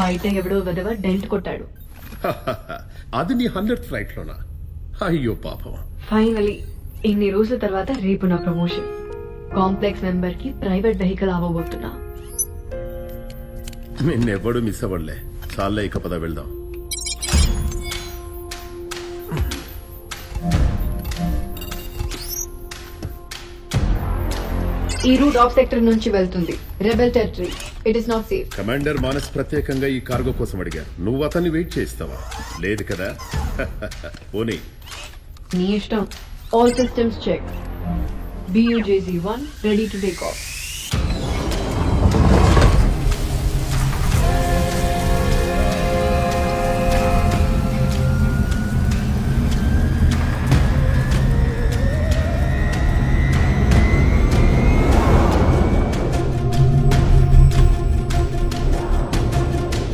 బయట ఎవడో విధవ డెంట్ కొట్టాడు. అది నీ 100th ఫ్లైట్ లోనా? అయ్యో పాపం. ఫైనలీ ఇన్ని రోజుల తర్వాత రేపు నా ప్రమోషన్. కాంప్లెక్స్ మెంబర్ కి ప్రైవేట్ వెహికల్ అవ్వబోతున్నా. నిన్నెవ్వడు మిస్ అవ్వడులే. చాలే, ఇక పద వెళ్దాం. ఈ రూట్ ఆఫ్ సెక్టర్ నుంచి వెళ్తుంది. Rebel territory. It is not safe. Commander Manas ప్రత్యేకంగా ఈ కార్గో కోసం అడిగారు. నువ్వు అతన్ని వెయిట్ చేస్తావా? లేదు కదా. పోనీ. నీ ఇష్టం. All systems check. BUJZ-1 ready to take of.